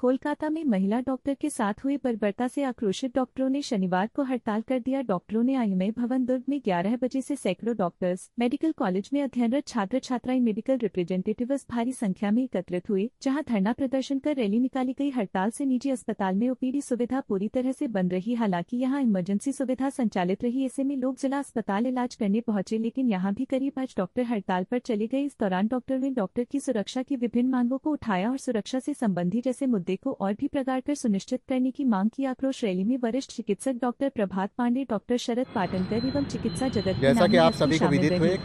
कोलकाता में महिला डॉक्टर के साथ हुई बर्बरता से आक्रोशित डॉक्टरों ने शनिवार को हड़ताल कर दिया। डॉक्टरों ने आईएमए भवन दुर्ग में 11 बजे से सैकड़ों डॉक्टर्स, मेडिकल कॉलेज में अध्ययनरत छात्र छात्राएं, मेडिकल रिप्रेजेंटेटिव्स भारी संख्या में एकत्रित हुए, जहां धरना प्रदर्शन कर रैली निकाली गई। हड़ताल से निजी अस्पताल में ओपीडी सुविधा पूरी तरह से बंद रही। हालांकि यहां इमरजेंसी सुविधा संचालित रही। ऐसे में लोग जिला अस्पताल इलाज करने पहुंचे, लेकिन यहां भी करीब 5 डॉक्टर हड़ताल पर चले गए। इस दौरान डॉक्टरों ने डॉक्टर की सुरक्षा की विभिन्न मांगों को उठाया और सुरक्षा से संबंधी जैसे मुद्दे को और भी प्रगाढ़ कर सुनिश्चित करने की मांग की। आक्रोश रैली में वरिष्ठ चिकित्सक डॉक्टर प्रभात पांडे, डॉक्टर शरद पाटनकर एवं चिकित्सा जगत के जैसा कि आप हस्ती सभी को शामिल विदित रहे। हुए,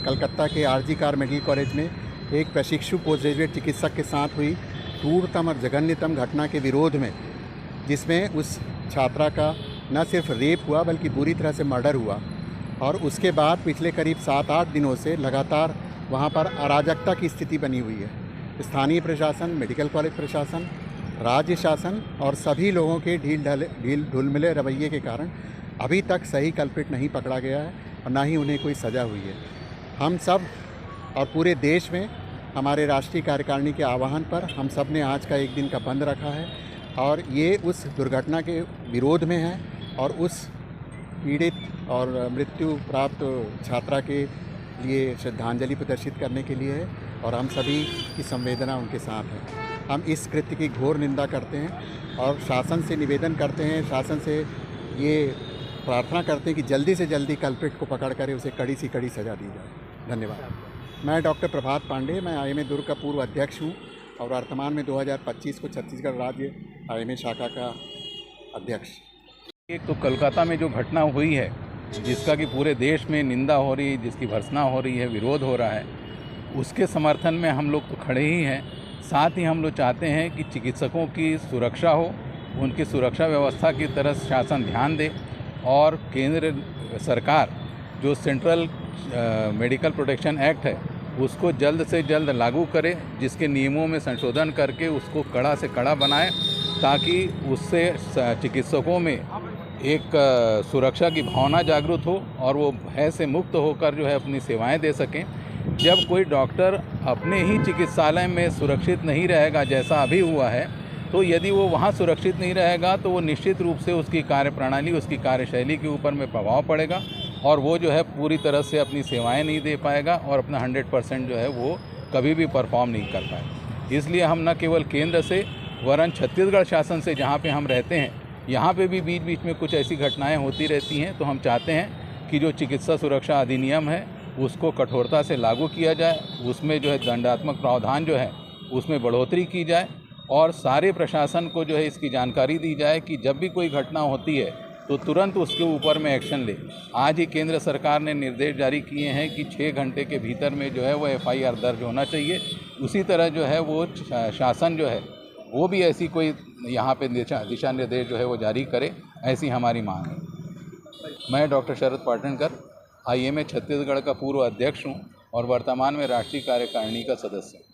कलकत्ता के आरजी कार मेडिकल कॉलेज में एक प्रशिक्षु पोस्ट ग्रेजुएट चिकित्सक के साथ हुई क्रूरतम और जघन्यतम घटना के विरोध में, जिसमें उस छात्रा का न सिर्फ रेप हुआ बल्कि बुरी तरह से मर्डर हुआ, और उसके बाद पिछले करीब 7-8 दिनों से लगातार वहाँ पर अराजकता की स्थिति बनी हुई है। स्थानीय प्रशासन, मेडिकल कॉलेज प्रशासन, राज्य शासन और सभी लोगों के ढील ढुलमिले रवैये के कारण अभी तक सही कल्प्रिट नहीं पकड़ा गया है और ना ही उन्हें कोई सज़ा हुई है। हम सब और पूरे देश में हमारे राष्ट्रीय कार्यकारिणी के आह्वान पर हम सब ने आज का एक दिन का बंद रखा है, और ये उस दुर्घटना के विरोध में है और उस पीड़ित और मृत्यु प्राप्त छात्रा के लिए श्रद्धांजलि प्रदर्शित करने के लिए है, और हम सभी की संवेदना उनके साथ है। हम इस कृत्य की घोर निंदा करते हैं और शासन से निवेदन करते हैं, शासन से ये प्रार्थना करते हैं कि जल्दी से जल्दी कल्प्रिट को पकड़ कर उसे कड़ी से कड़ी सज़ा दी जाए। धन्यवाद। मैं डॉक्टर प्रभात पांडे, मैं आईएमए दुर्ग का पूर्व अध्यक्ष हूँ और वर्तमान में 2025 को छत्तीसगढ़ राज्य आईएमए शाखा का अध्यक्ष। एक तो कोलकाता में जो घटना हुई है, जिसका कि पूरे देश में निंदा हो रही है, जिसकी भर्त्सना हो रही है, विरोध हो रहा है, उसके समर्थन में हम लोग तो खड़े ही हैं। साथ ही हम लोग चाहते हैं कि चिकित्सकों की सुरक्षा हो, उनकी सुरक्षा व्यवस्था की तरफ शासन ध्यान दे, और केंद्र सरकार जो सेंट्रल मेडिकल प्रोटेक्शन एक्ट है उसको जल्द से जल्द लागू करे, जिसके नियमों में संशोधन करके उसको कड़ा से कड़ा बनाए, ताकि उससे चिकित्सकों में एक सुरक्षा की भावना जागृत हो और वो भय से मुक्त होकर जो है अपनी सेवाएं दे सकें। जब कोई डॉक्टर अपने ही चिकित्सालय में सुरक्षित नहीं रहेगा, जैसा अभी हुआ है, तो यदि वो वहाँ सुरक्षित नहीं रहेगा तो वो निश्चित रूप से उसकी कार्यप्रणाली, उसकी कार्यशैली के ऊपर में प्रभाव पड़ेगा, और वो जो है पूरी तरह से अपनी सेवाएं नहीं दे पाएगा और अपना 100% जो है वो कभी भी परफॉर्म नहीं कर पाएगा। इसलिए हम न केवल केंद्र से वरन छत्तीसगढ़ शासन से, जहाँ पे हम रहते हैं, यहाँ पे भी बीच बीच में कुछ ऐसी घटनाएं होती रहती हैं, तो हम चाहते हैं कि जो चिकित्सा सुरक्षा अधिनियम है उसको कठोरता से लागू किया जाए, उसमें जो है दंडात्मक प्रावधान जो है उसमें बढ़ोतरी की जाए, और सारे प्रशासन को जो है इसकी जानकारी दी जाए कि जब भी कोई घटना होती है तो तुरंत उसके ऊपर में एक्शन ले। आज ही केंद्र सरकार ने निर्देश जारी किए हैं कि 6 घंटे के भीतर में जो है वो एफआईआर दर्ज होना चाहिए। उसी तरह जो है वो शासन जो है वो भी ऐसी कोई यहाँ पे दिशा निर्देश जो है वो जारी करे, ऐसी हमारी मांग है। मैं डॉक्टर शरद पाटनकर, आईएमए छत्तीसगढ़ का पूर्व अध्यक्ष हूँ और वर्तमान में राष्ट्रीय कार्यकारिणी का सदस्य हूँ।